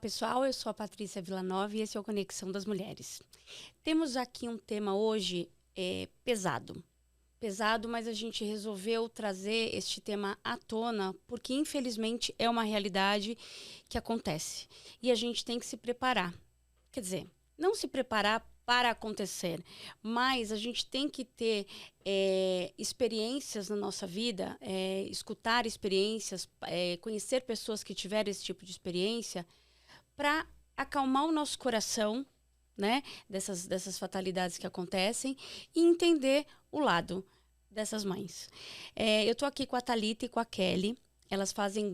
pessoal, eu sou a Patrícia Villanova e esse é o Conexão das Mulheres. Temos aqui um tema hoje pesado. Pesado, mas a gente resolveu trazer este tema à tona porque, infelizmente, é uma realidade que acontece. E a gente tem que se preparar. Quer dizer, não se preparar para acontecer, mas a gente tem que ter experiências na nossa vida, escutar experiências, conhecer pessoas que tiveram esse tipo de experiência para acalmar o nosso coração, né, dessas fatalidades que acontecem e entender o lado dessas mães. Eu tô aqui com a Thalita e com a Kelly. Elas fazem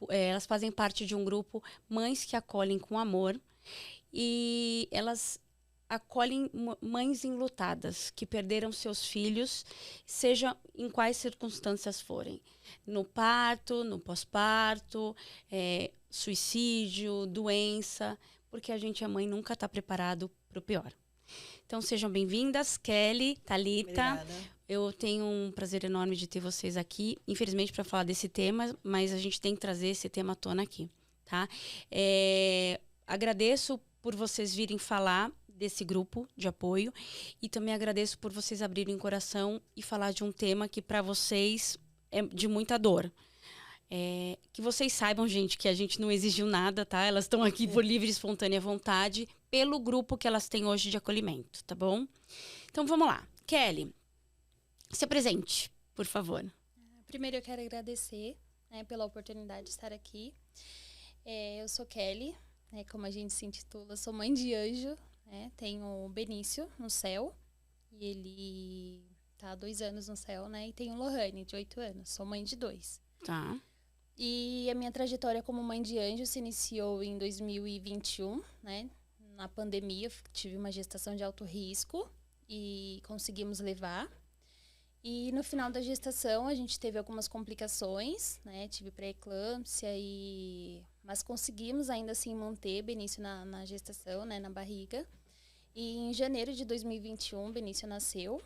elas fazem parte de um grupo Mães que Acolhem com Amor e elas acolhem mães enlutadas que perderam seus filhos, seja em quais circunstâncias forem. No parto, no pós-parto, suicídio, doença, porque a gente, a mãe, nunca está preparado para o pior. Então, sejam bem-vindas, Kelly, Thalita. Obrigada. Eu tenho um prazer enorme de ter vocês aqui, infelizmente para falar desse tema, mas a gente tem que trazer esse tema à tona aqui, tá? Agradeço por vocês virem falar desse grupo de apoio e também agradeço por vocês abrirem o coração e falar de um tema que para vocês é de muita dor. Que vocês saibam, gente, que a gente não exigiu nada, tá? Elas estão aqui por livre e espontânea vontade pelo grupo que elas têm hoje de acolhimento, tá bom? Então vamos lá. Kelly, se apresente, por favor. Primeiro eu quero agradecer, né, pela oportunidade de estar aqui. Eu sou Kelly, né, como a gente se intitula, sou mãe de anjo, né, tenho o Benício no céu, e ele tá há 2 anos no céu, né, e tenho o Lohane, de 8 anos, sou mãe de 2. Tá. E a minha trajetória como mãe de anjo se iniciou em 2021, né, na pandemia, tive uma gestação de alto risco e conseguimos levar. E no final da gestação a gente teve algumas complicações, né? Tive pré-eclâmpsia mas conseguimos ainda assim manter Benício na gestação, né? Na barriga. E em janeiro de 2021 Benício nasceu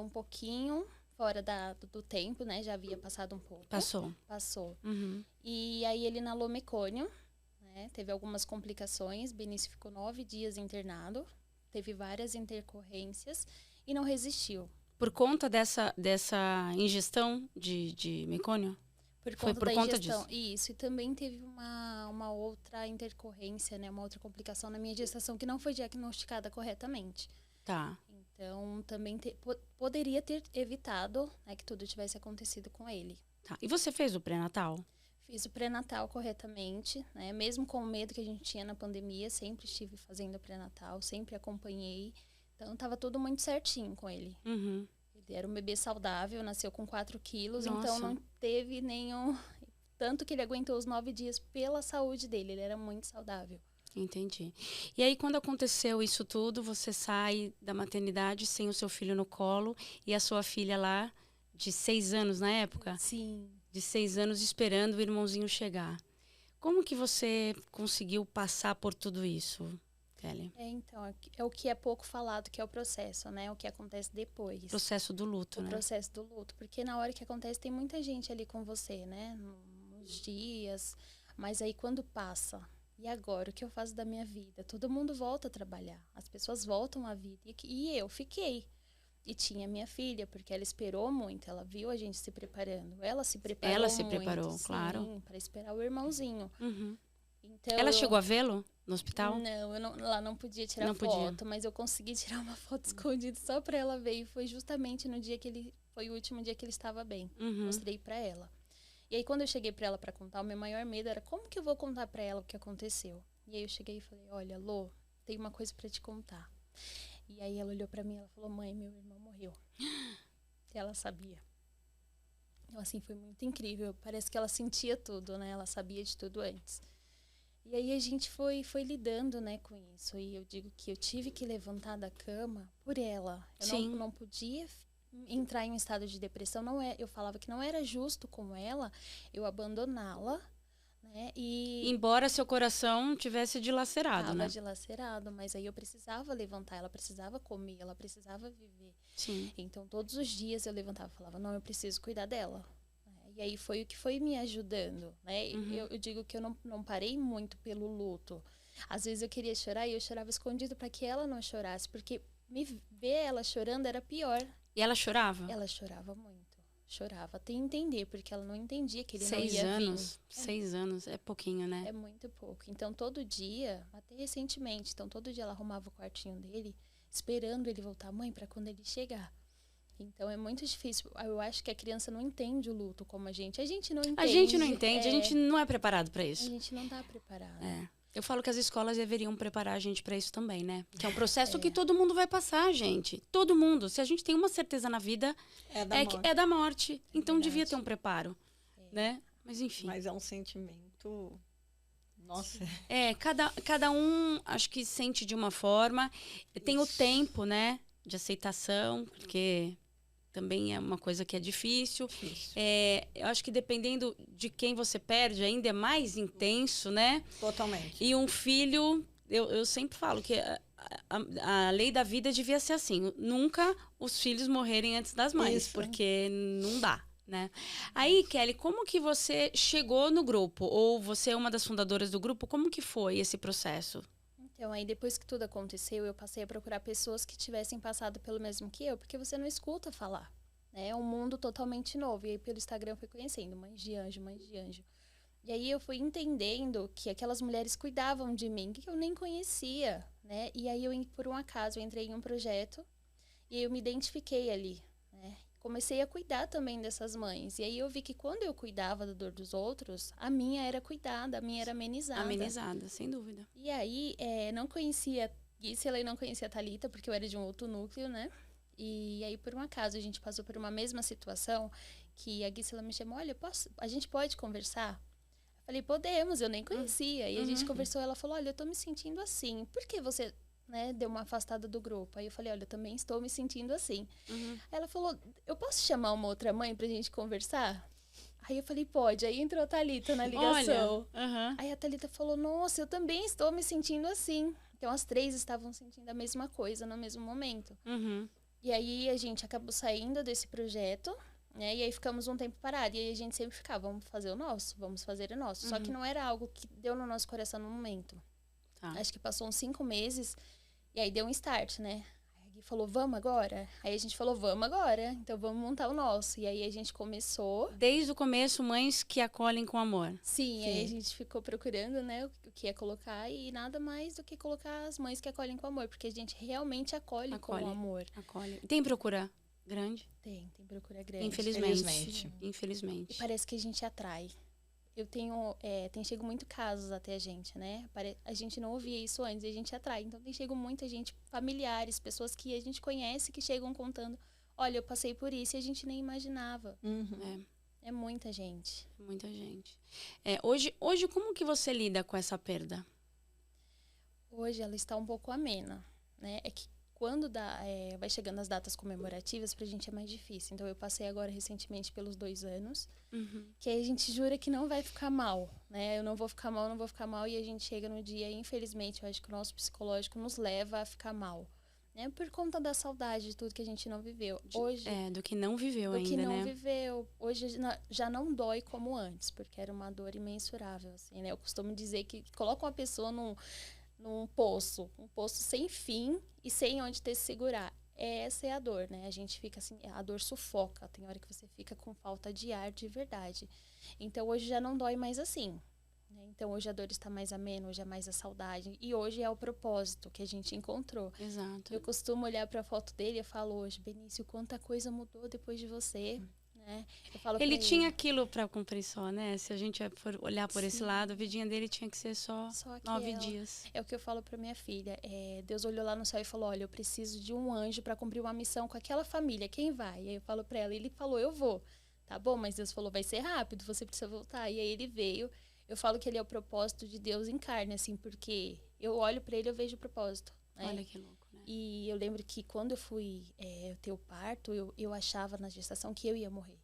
um pouquinho fora do tempo, né? Já havia passado um pouco. Passou. Uhum. E aí ele inalou mecônio, né? Teve algumas complicações. Benício ficou 9 dias internado, teve várias intercorrências e não resistiu. Por conta dessa ingestão de mecônio? Foi por conta ingestão. disso? Isso, e também teve uma outra intercorrência, né? Uma outra complicação na minha gestação que não foi diagnosticada corretamente. Tá. Então, também poderia ter evitado, né, que tudo tivesse acontecido com ele. Tá. E você fez o pré-natal? Fiz o pré-natal corretamente, né? Mesmo com o medo que a gente tinha na pandemia, sempre estive fazendo o pré-natal, sempre acompanhei. Então, estava tudo muito certinho com ele. Uhum. Ele era um bebê saudável, nasceu com 4 quilos, Nossa. então não teve nenhum... Tanto que ele aguentou os 9 dias pela saúde dele, ele era muito saudável. Entendi. E aí, quando aconteceu isso tudo, você sai da maternidade sem o seu filho no colo e a sua filha lá, de 6 anos na época? Sim. De 6 anos esperando o irmãozinho chegar. Como que você conseguiu passar por tudo isso, Kelly? Então, é o que é pouco falado, que é o processo, né? O que acontece depois. O processo do luto, né? O processo do luto. Porque na hora que acontece, tem muita gente ali com você, né? Nos dias. Mas aí, quando passa, e agora? O que eu faço da minha vida? Todo mundo volta a trabalhar. As pessoas voltam à vida. E eu fiquei. E tinha minha filha, porque ela esperou muito. Ela viu a gente se preparando. Ela se preparou Ela se muito, preparou, sim, claro. para esperar o irmãozinho. Uhum. Então, Ela chegou a vê-lo no hospital? Não, lá não podia tirar Não foto, podia. mas eu consegui tirar uma foto escondida só pra ela ver. E foi justamente no dia que foi o último dia que ele estava bem. Uhum. Mostrei pra ela. E aí, quando eu cheguei pra ela pra contar, o meu maior medo era como que eu vou contar pra ela o que aconteceu. E aí eu cheguei e falei, olha, Lô, tem uma coisa pra te contar. E aí ela olhou pra mim e ela falou, mãe, meu irmão morreu. E ela sabia. Então, assim, foi muito incrível. Parece que ela sentia tudo, né? Ela sabia de tudo antes. E aí a gente foi lidando, né, com isso. E eu digo que eu tive que levantar da cama por ela. Eu não podia entrar em um estado de depressão. Eu falava que não era justo com ela eu abandoná-la, né? E embora seu coração tivesse dilacerado, né? Estava dilacerado, mas aí eu precisava levantar, ela precisava comer, ela precisava viver. Sim. Então todos os dias eu levantava e falava, não, eu preciso cuidar dela. E aí foi o que foi me ajudando, né? Eu digo que eu não parei muito pelo luto. Às vezes eu queria chorar e eu chorava escondido para que ela não chorasse, porque me ver ela chorando era pior. E ela chorava? Ela chorava muito. Chorava até entender, porque ela não entendia que ele não 6 ia anos. vir. 6 anos é pouquinho, né? É muito pouco. Então, todo dia, até recentemente, então todo dia ela arrumava o quartinho dele, esperando ele voltar, mãe, para quando ele chegar. Então, é muito difícil. Eu acho que a criança não entende o luto como a gente. A gente não entende. A gente não entende, a gente não é preparado para A isso. gente não tá preparado. É. Eu falo que as escolas deveriam preparar a gente para isso também, né? Que é um processo que todo mundo vai passar, gente. Todo mundo. Se a gente tem uma certeza na vida, é da morte. Então, devia ter um preparo, né? Mas, enfim. Mas é um sentimento... Nossa. Cada um, acho que sente de uma forma. Tem o tempo, né? De aceitação, porque... também é uma coisa que é difícil. Eu acho que dependendo de quem você perde, ainda é mais intenso, né? Totalmente. E um filho, eu sempre falo que a lei da vida devia ser assim. Nunca os filhos morrerem antes das mães, porque não dá, né? Aí, Kelly, como que você chegou no grupo? Ou você é uma das fundadoras do grupo? Como que foi esse processo? Então, aí depois que tudo aconteceu, eu passei a procurar pessoas que tivessem passado pelo mesmo que eu, porque você não escuta falar, né? É um mundo totalmente novo. E aí, pelo Instagram, eu fui conhecendo Mães de Anjo, Mães de Anjo. E aí, eu fui entendendo que aquelas mulheres cuidavam de mim, que eu nem conhecia, né? E aí, por um acaso, eu entrei em um projeto e eu me identifiquei ali, né? Comecei a cuidar também dessas mães. E aí, eu vi que quando eu cuidava da dor dos outros, a minha era cuidada, a minha era amenizada. Amenizada, sem dúvida. E aí, não conhecia Gisela e não conhecia a Thalita, porque eu era de um outro núcleo, né? E aí, por um acaso, a gente passou por uma mesma situação, que a Gisela me chamou, olha, a gente pode conversar? Eu falei, podemos, eu nem conhecia. E a gente conversou, ela falou, olha, eu tô me sentindo assim, por que você, né, deu uma afastada do grupo? Aí eu falei, olha, eu também estou me sentindo assim. Aí ela falou, eu posso chamar uma outra mãe pra gente conversar? Aí eu falei, pode. Aí entrou a Thalita na ligação. Olha, Aí a Thalita falou, nossa, eu também estou me sentindo assim. Então, as 3 estavam sentindo a mesma coisa no mesmo momento. E aí, a gente acabou saindo desse projeto, né? E aí, ficamos um tempo parados. E aí, a gente sempre ficava, vamos fazer o nosso, vamos fazer o nosso. Só que não era algo que deu no nosso coração no momento. Tá. Acho que passou uns 5 meses. E aí, deu um start, né? Aí falou, vamos agora? Aí a gente falou, vamos agora. Então, vamos montar o nosso. E aí, a gente começou. Desde o começo, mães que acolhem com amor. Sim, aí a gente ficou procurando, né, o que ia colocar. E nada mais do que colocar as mães que acolhem com amor. Porque a gente realmente acolhe com amor. Acolhe. Tem procura grande? Tem procura grande. Infelizmente. E Infelizmente. parece que a gente atrai. Eu tem chego muito casos até a gente, né? A gente não ouvia isso antes e a gente atrai. Então tem chego muita gente, familiares, pessoas que a gente conhece que chegam contando, olha, eu passei por isso e a gente nem imaginava. É muita gente. Muita gente. Hoje, como que você lida com essa perda? Hoje ela está um pouco amena, né? É que quando vai chegando as datas comemorativas, pra gente é mais difícil. Então, eu passei agora recentemente pelos 2 anos, que aí a gente jura que não vai ficar mal, né? Eu não vou ficar mal, não vou ficar mal. E a gente chega no dia, e infelizmente, eu acho que o nosso psicológico nos leva a ficar mal. Né? Por conta da saudade de tudo que a gente não viveu. Hoje, do que não viveu ainda, né? Do que não viveu. Hoje já não dói como antes, porque era uma dor imensurável, assim, né? Eu costumo dizer que coloca uma pessoa num poço, um poço sem fim e sem onde ter se segurar. Essa é a dor, né? A gente fica assim, a dor sufoca, tem hora que você fica com falta de ar de verdade. Então, hoje já não dói mais assim. Né? Então, hoje a dor está mais amena, hoje é mais a saudade. E hoje é o propósito que a gente encontrou. Exato. Eu costumo olhar para a foto dele e falo hoje, Benício, quanta coisa mudou depois de você. Né? Eu falo ele tinha aquilo para cumprir só, né? Se a gente for olhar por esse lado, a vidinha dele tinha que ser só 9 dias. É o que eu falo para minha filha. Deus olhou lá no céu e falou, olha, eu preciso de um anjo para cumprir uma missão com aquela família. Quem vai? E aí eu falo para ela, ele falou, eu vou. Tá bom, mas Deus falou, vai ser rápido, você precisa voltar. E aí ele veio. Eu falo que ele é o propósito de Deus em carne, assim, porque eu olho para ele e eu vejo o propósito. Né? Olha que louco, né? E eu lembro que quando eu fui ter o parto, eu achava na gestação que eu ia morrer.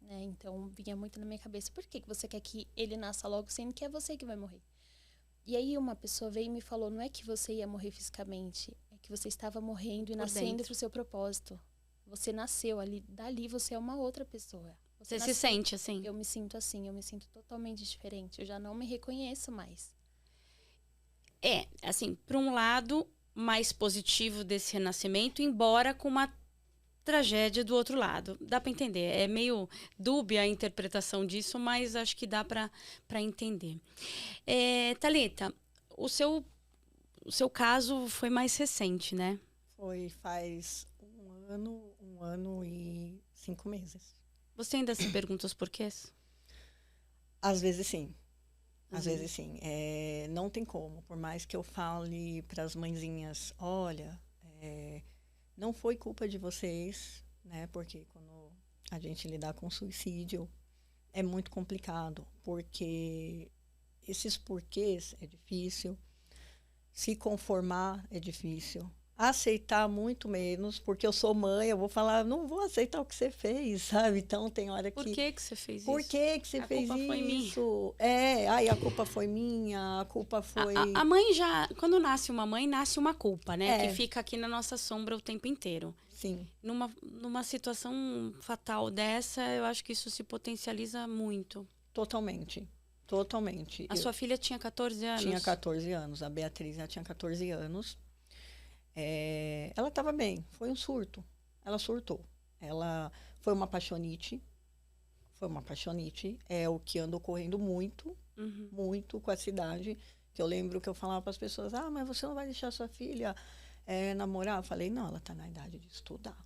Né? Então, vinha muito na minha cabeça, por que você quer que ele nasça logo, sendo que é você que vai morrer? E aí uma pessoa veio e me falou, não é que você ia morrer fisicamente, é que você estava morrendo e nascendo para o seu propósito. Você nasceu ali, dali você é uma outra pessoa. Você se sente assim? Eu me sinto assim, eu me sinto totalmente diferente. Eu já não me reconheço mais. Assim, por um lado mais positivo desse renascimento, embora com uma tragédia do outro lado. Dá para entender. É meio dúbia a interpretação disso, mas acho que dá para entender. Thalita, o seu caso foi mais recente, né? Foi faz um ano e 5 meses. Você ainda se pergunta os porquês? Às vezes sim. Às vezes sim. Não tem como. Por mais que eu fale para as mãezinhas, olha, não foi culpa de vocês, né? Porque quando a gente lidar com suicídio é muito complicado, porque esses porquês é difícil, se conformar é difícil, aceitar muito menos, porque eu sou mãe, eu vou falar, não vou aceitar o que você fez, sabe? Então tem hora que... Por que você fez Por isso? que você fez isso? A culpa foi minha. A culpa foi minha, a culpa foi... A mãe já... Quando nasce uma mãe, nasce uma culpa, né? É. Que fica aqui na nossa sombra o tempo inteiro. Sim. Numa situação fatal dessa, eu acho que isso se potencializa muito. Totalmente. A sua filha tinha 14 anos? Tinha 14 anos. A Beatriz já tinha 14 anos. Ela estava bem. Foi um surto. Ela surtou. Ela foi uma apaixonite. É o que anda ocorrendo muito, muito com a cidade. Que eu lembro que eu falava para as pessoas, mas você não vai deixar sua filha namorar? Eu falei, não, ela está na idade de estudar.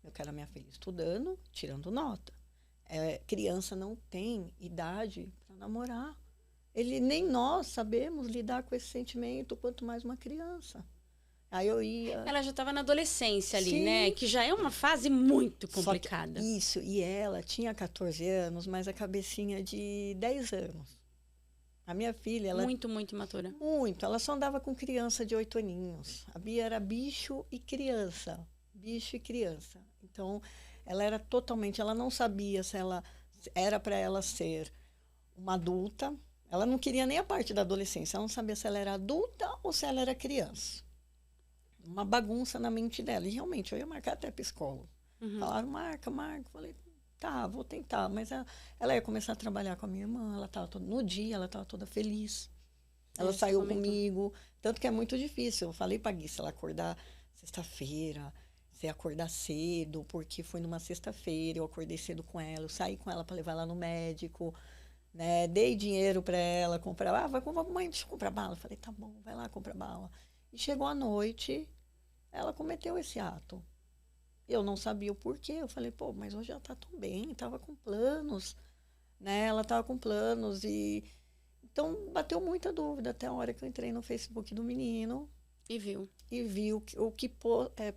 Eu quero a minha filha estudando, tirando nota. Criança não tem idade para namorar. Nem nós sabemos lidar com esse sentimento, quanto mais uma criança. Aí eu ia... Ela já estava na adolescência ali, Sim. né? Que já é uma fase muito complicada. Isso, e ela tinha 14 anos, mas a cabecinha de 10 anos. A minha filha, ela... Muito, muito imatura. Muito. Ela só andava com criança de 8 aninhos. A Bia era bicho e criança. Bicho e criança. Então, ela era totalmente... Ela não sabia se ela era para ela ser uma adulta. Ela não queria nem a parte da adolescência. Ela não sabia se ela era adulta ou se ela era criança. Uma bagunça na mente dela. E realmente, eu ia marcar até psicólogo. Falaram, marca. Falei, tá, vou tentar. Mas ela ia começar a trabalhar com a minha irmã. No dia, ela estava toda feliz. Ela saiu comigo. Tanto que é muito difícil. Eu falei pra Gui, se ela acordar sexta-feira, se acordar cedo, porque foi numa sexta-feira, eu acordei cedo com ela, eu saí com ela para levar ela no médico, né? Dei dinheiro para ela comprar. Mãe, deixa eu comprar bala. Eu falei, tá bom, vai lá comprar bala. E chegou a noite, ela cometeu esse ato. Eu não sabia o porquê. Eu falei, mas hoje ela tá tão bem, tava com planos, né? Ela tava com planos e... Então, bateu muita dúvida até a hora que eu entrei no Facebook do menino. E viu. E viu o que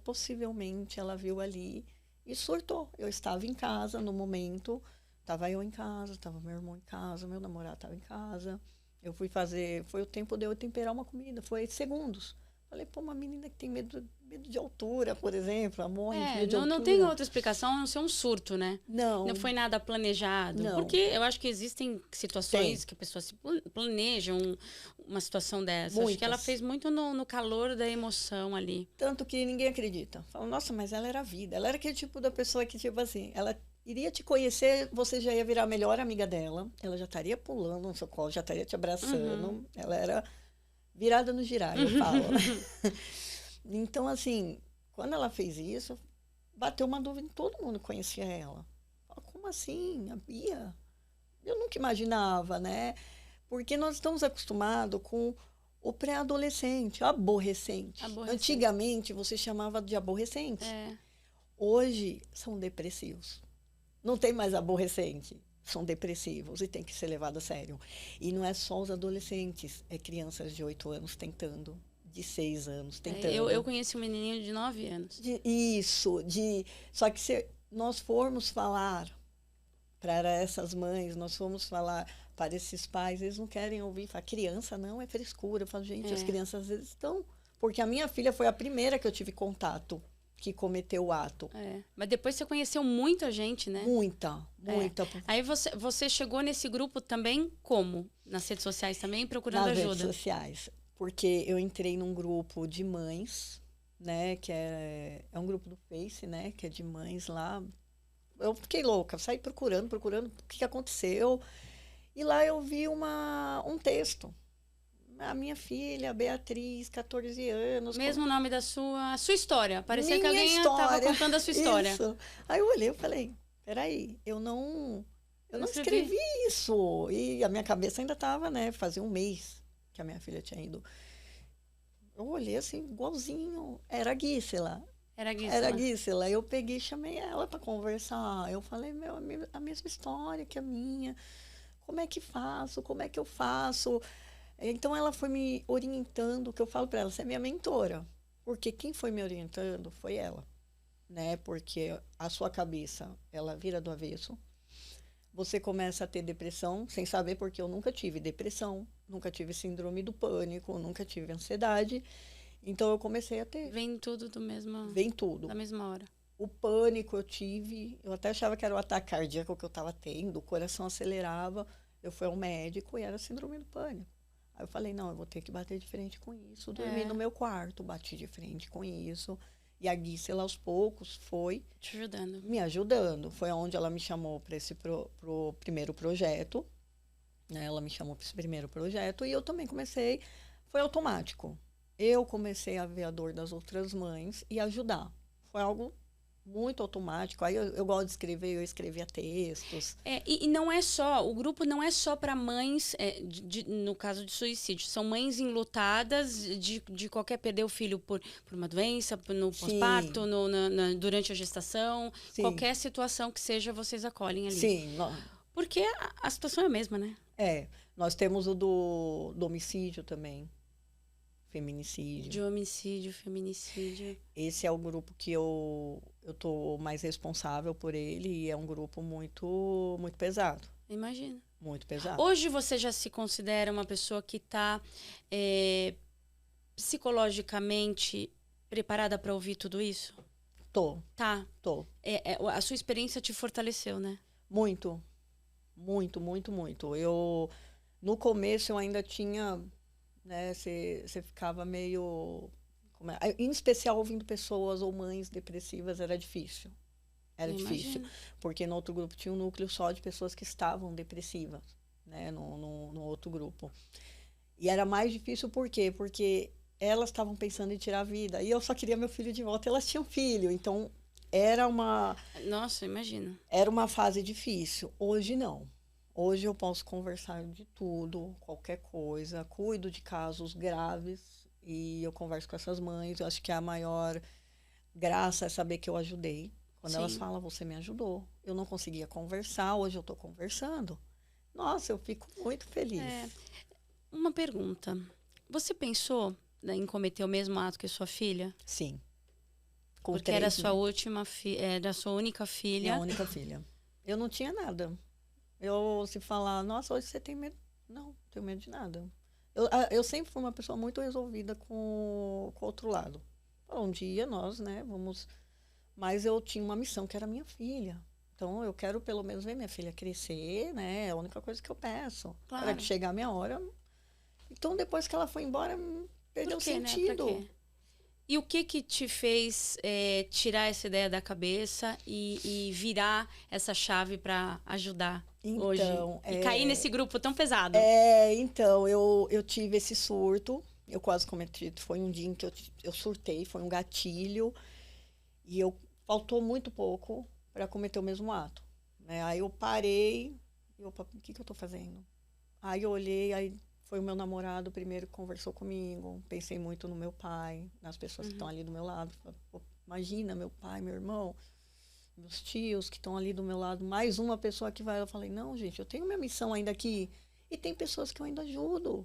possivelmente ela viu ali e surtou. Eu estava em casa no momento, estava eu em casa, estava meu irmão em casa, meu namorado estava em casa. Eu fui fazer, foi o tempo de eu temperar uma comida, foi segundos. Falei, uma menina que tem medo de altura, por exemplo, a morre de medo de altura. Não tem outra explicação a não ser um surto, né? Não. Não foi nada planejado. Não. Porque eu acho que existem situações que a pessoa se planejam uma situação dessa. Muitas. Acho que ela fez muito no calor da emoção ali. Tanto que ninguém acredita. Fala, nossa, mas ela era vida. Ela era aquele tipo da pessoa que, tipo assim, ela iria te conhecer, você já ia virar a melhor amiga dela. Ela já estaria pulando no seu colo, já estaria te abraçando. Ela era virada no girar, eu falo. Então, assim, quando ela fez isso, bateu uma dúvida em todo mundo que conhecia ela. Como assim? A Bia? Eu nunca imaginava, né? Porque nós estamos acostumados com o pré-adolescente, aborrecente. Antigamente, você chamava de aborrecente. Hoje, são depressivos. Não tem mais aborrecente. São depressivos e tem que ser levado a sério. E não é só os adolescentes, é crianças de 8 anos tentando, de 6 anos tentando. Eu conheci um menininho de 9 anos. Só que se nós formos falar para essas mães, nós formos falar para esses pais, eles não querem ouvir. Fala, criança não é frescura. Eu falo, gente, as crianças às vezes estão... Porque a minha filha foi a primeira que eu tive contato, que cometeu o ato. Mas depois você conheceu muita gente, né? Muita. Aí você chegou nesse grupo também como? Nas redes sociais também, procurando ajuda? Nas redes sociais. Porque eu entrei num grupo de mães, né? Que é um grupo do Face, né? Que é de mães lá. Eu fiquei louca, saí procurando o que aconteceu. E lá eu vi um texto. A minha filha, Beatriz, 14 anos. Mesmo o nome da sua história. Parecia que Minha alguém estava história. contando a sua história. Isso. Aí eu olhei e falei, peraí, eu não escrevi isso. E a minha cabeça ainda estava, né? Fazia um mês que a minha filha tinha ido. Eu olhei assim, igualzinho. Era a Gisela. Era a Gisela. Era a Gisela. Eu peguei e chamei ela para conversar. Eu falei, a mesma história que a minha. Como é que faço? Como é que eu faço? Então, ela foi me orientando, que eu falo para ela, você é minha mentora. Porque quem foi me orientando foi ela, né? Porque a sua cabeça, ela vira do avesso. Você começa a ter depressão, sem saber, porque eu nunca tive depressão, nunca tive síndrome do pânico, nunca tive ansiedade. Então, eu comecei a ter. Vem tudo do mesmo... Vem tudo. Da mesma hora. O pânico eu tive, eu até achava que era o ataque cardíaco que eu estava tendo, o coração acelerava. Eu fui ao médico e era síndrome do pânico. Aí eu falei, não, eu vou ter que bater de frente com isso. Dormi no meu quarto, bati de frente com isso. E a Gisela, aos poucos, foi... Te ajudando. Me ajudando. Foi onde ela me chamou para pro primeiro projeto. Né? Ela me chamou para esse primeiro projeto. E eu também comecei... Foi automático. Eu comecei a ver a dor das outras mães e ajudar. Foi algo muito automático. Aí eu gosto de escrever, eu escrevia textos. E não é só, o grupo não é só para mães, no caso de suicídio, são mães enlutadas de qualquer perder o filho por uma doença, no pós-parto, durante a gestação, Sim. Qualquer situação que seja, vocês acolhem ali. Sim. Porque a situação é a mesma, né? Nós temos o do homicídio também. Feminicídio. De homicídio, feminicídio. Esse é o grupo que eu tô mais responsável por ele e é um grupo muito, muito pesado. Imagina. Muito pesado. Hoje você já se considera uma pessoa que está psicologicamente preparada para ouvir tudo isso? Tô. Tá. Tô. A sua experiência te fortaleceu, né? Muito. Muito, muito, muito. No começo eu ainda tinha... Né, você ficava meio... Em especial ouvindo pessoas ou mães depressivas era difícil. Era difícil. Porque no outro grupo tinha um núcleo só de pessoas que estavam depressivas, né, no outro grupo. E era mais difícil por quê? Porque elas estavam pensando em tirar a vida. E eu só queria meu filho de volta e elas tinham filho. Então, era uma... Nossa, imagina. Era uma fase difícil. Hoje, não. Hoje eu posso conversar de tudo, qualquer coisa. Cuido de casos graves e eu converso com essas mães. Eu acho que a maior graça é saber que eu ajudei. Quando elas falam, você me ajudou. Eu não conseguia conversar, hoje eu estou conversando. Nossa, eu fico muito feliz. Uma pergunta. Você pensou em cometer o mesmo ato que sua filha? Sim. Porque era sua última era a sua única filha. Minha única filha. Eu não tinha nada. Se falar, nossa, hoje você tem medo. Não, não tenho medo de nada. Eu sempre fui uma pessoa muito resolvida com o outro lado. Um dia nós, né, vamos... Mas eu tinha uma missão, que era minha filha. Então, eu quero pelo menos ver minha filha crescer, né? É a única coisa que eu peço. Claro. Para que chegar a minha hora. Então, depois que ela foi embora, perdeu o sentido. Né? E o que te fez tirar essa ideia da cabeça e virar essa chave para ajudar hoje? E cair nesse grupo tão pesado? Então, eu tive esse surto. Eu quase cometi. Foi um dia em que eu surtei, foi um gatilho. E faltou muito pouco para cometer o mesmo ato. Né? Aí eu parei. Opa, o que eu estou fazendo? Aí eu olhei, aí foi o meu namorado primeiro que conversou comigo. Pensei muito no meu pai, nas pessoas que estão ali do meu lado. Imagina, meu pai, meu irmão, meus tios que estão ali do meu lado. Mais uma pessoa que vai. Eu falei, não, gente, eu tenho minha missão ainda aqui. E tem pessoas que eu ainda ajudo.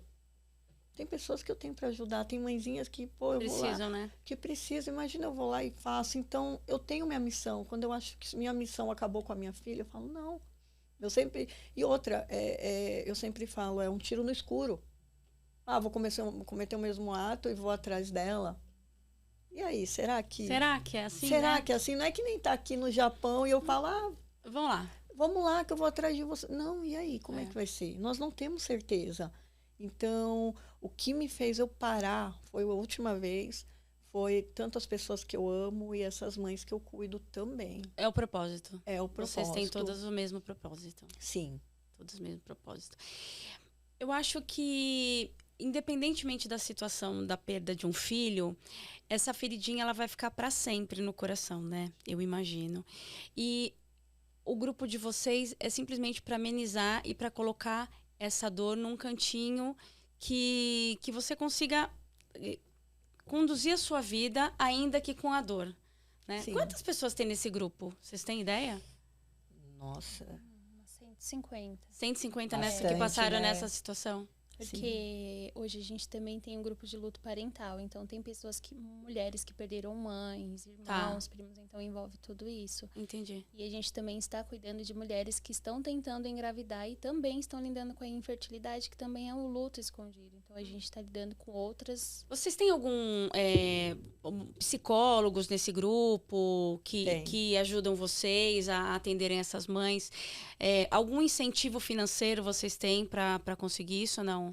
Tem pessoas que eu tenho para ajudar. Tem mãezinhas que, eu precisam, vou lá, né? Que precisam. Imagina, eu vou lá e faço. Então, eu tenho minha missão. Quando eu acho que minha missão acabou com a minha filha, eu falo, não. Eu sempre... E outra, eu sempre falo, é um tiro no escuro. Vou cometer o mesmo ato e vou atrás dela. E aí, será que é assim, Será que é assim? Não é que nem tá aqui no Japão e eu falo, vamos lá. Vamos lá que eu vou atrás de você. Não, e aí, como é que vai ser? Nós não temos certeza. Então, o que me fez eu parar, foi a última vez, foi tanto as pessoas que eu amo e essas mães que eu cuido também. É o propósito. É o propósito. Vocês têm todas o mesmo propósito. Sim. Todos o mesmo propósito. Eu acho que, independentemente da situação da perda de um filho, essa feridinha ela vai ficar para sempre no coração, né? Eu imagino. E o grupo de vocês é simplesmente para amenizar e para colocar essa dor num cantinho que você consiga conduzir a sua vida, ainda que com a dor, né? Sim. Quantas pessoas tem nesse grupo? Vocês têm ideia? Nossa. 150. 150 Bastante, que passaram né? nessa situação. Porque hoje a gente também tem um grupo de luto parental. Então, tem mulheres que perderam mães, irmãos, primos. Então, envolve tudo isso. Entendi. E a gente também está cuidando de mulheres que estão tentando engravidar e também estão lidando com a infertilidade, que também é um luto escondido. Então, a gente está lidando com outras... Vocês têm algum psicólogos nesse grupo que ajudam vocês a atenderem essas mães? Algum incentivo financeiro vocês têm para conseguir isso ou não?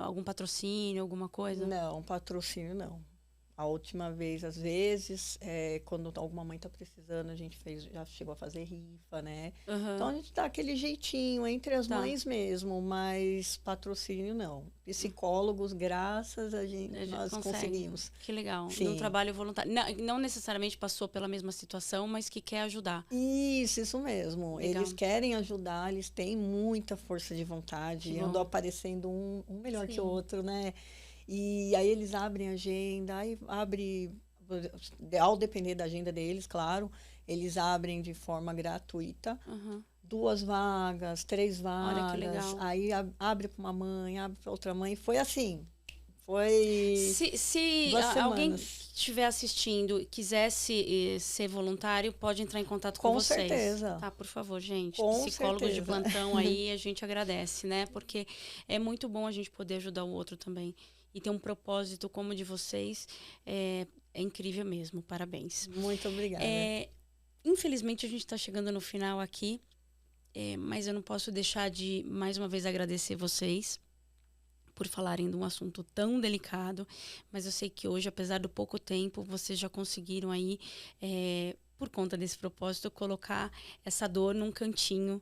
Algum patrocínio, alguma coisa? Não, patrocínio não. A última vez, às vezes, quando alguma mãe está precisando, a gente já chegou a fazer rifa, né? Uhum. Então a gente dá aquele jeitinho entre as mães mesmo, mas patrocínio não. Psicólogos, graças a gente, nós conseguimos. Que legal. Sim. Num trabalho voluntário. Não necessariamente passou pela mesma situação, mas que quer ajudar. Isso mesmo. Legal. Eles querem ajudar, eles têm muita força de vontade. Andam aparecendo um melhor que o outro, né? E aí eles abrem agenda, ao depender da agenda deles, claro, eles abrem de forma gratuita. 2 vagas, 3 vagas. Olha que legal. Aí abre para uma mãe, abre para outra mãe. Foi assim. Foi. Se alguém que estiver assistindo e quisesse ser voluntário, pode entrar em contato com vocês. Com certeza. Tá, por favor, gente. Com Psicólogos certeza. de plantão aí, a gente agradece, né? Porque é muito bom a gente poder ajudar o outro também. E ter um propósito como o de vocês é incrível mesmo. Parabéns. Muito obrigada. Infelizmente, a gente está chegando no final aqui, mas eu não posso deixar de, mais uma vez, agradecer vocês por falarem de um assunto tão delicado, mas eu sei que hoje, apesar do pouco tempo, vocês já conseguiram aí, por conta desse propósito, colocar essa dor num cantinho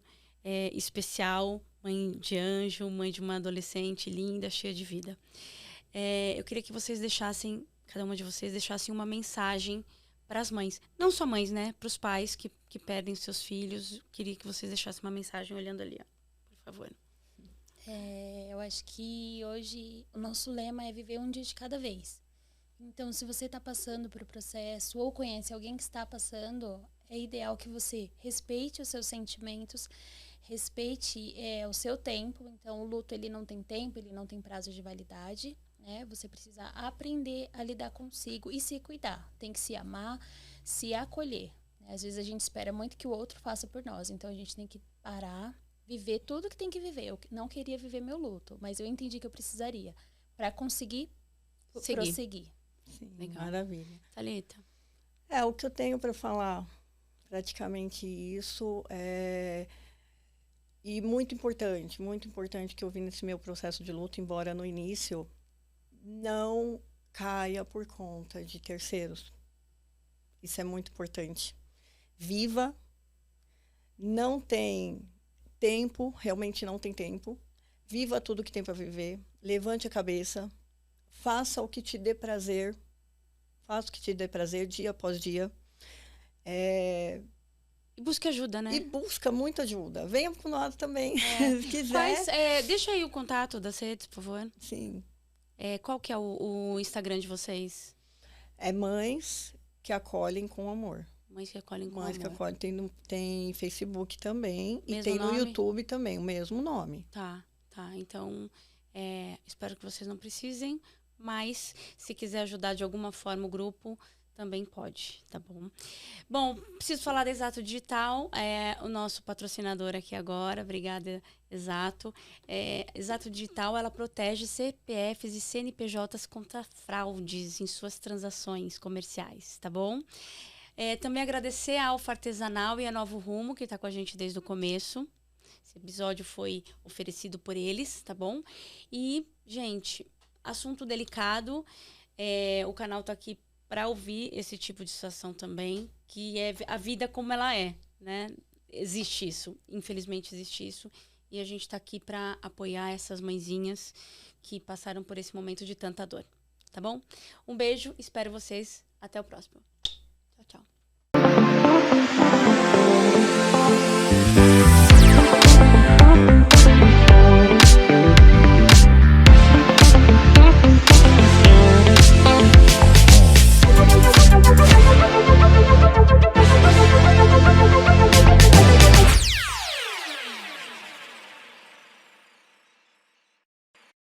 especial, mãe de anjo, mãe de uma adolescente linda, cheia de vida. Eu queria que vocês deixassem, cada uma de vocês deixassem uma mensagem para as mães, não só mães, né, para os pais que perdem seus filhos. Queria que vocês deixassem uma mensagem olhando ali, ó, por favor. Eu acho que hoje o nosso lema é viver um dia de cada vez. Então, se você está passando por um processo ou conhece alguém que está passando, é ideal que você respeite os seus sentimentos, respeite o seu tempo. Então, o luto ele não tem tempo, ele não tem prazo de validade, né? Você precisa aprender a lidar consigo e se cuidar. Tem que se amar, se acolher. Às vezes a gente espera muito que o outro faça por nós. Então, a gente tem que parar, viver tudo que tem que viver. Eu não queria viver meu luto, mas eu entendi que eu precisaria para conseguir prosseguir. Sim, legal. Maravilha. Thalita? O que eu tenho para falar, praticamente isso. E muito importante que eu vi nesse meu processo de luto, embora no início, não caia por conta de terceiros. Isso é muito importante. Viva, não tem tempo, realmente não tem tempo. Viva tudo que tem para viver. Levante a cabeça. Faça o que te dê prazer. Faça o que te dê prazer dia após dia. E busque ajuda, né? E busca muita ajuda. Venha pro lado também, se quiser. Deixa aí o contato das redes, por favor. Sim. Qual que é o Instagram de vocês? É Mães que Acolhem com Amor. Mães que Acolhem com Mães que Amor. Acolhem tem Facebook também. Mesmo e tem nome? no YouTube também, o mesmo nome. Tá. Então, espero que vocês não precisem, mas se quiser ajudar de alguma forma o grupo, também pode, tá bom? Bom, preciso falar da Exato Digital, o nosso patrocinador aqui agora. Obrigada, Exato. Exato Digital, ela protege CPFs e CNPJs contra fraudes em suas transações comerciais, tá bom? Também agradecer a Alfa Artesanal e a Novo Rumo, que está com a gente desde o começo. Esse episódio foi oferecido por eles, tá bom? E, gente, assunto delicado. O canal tá aqui para ouvir esse tipo de situação também, que é a vida como ela é, né? Existe isso, infelizmente existe isso, e a gente está aqui para apoiar essas mãezinhas que passaram por esse momento de tanta dor, tá bom? Um beijo, espero vocês, até o próximo.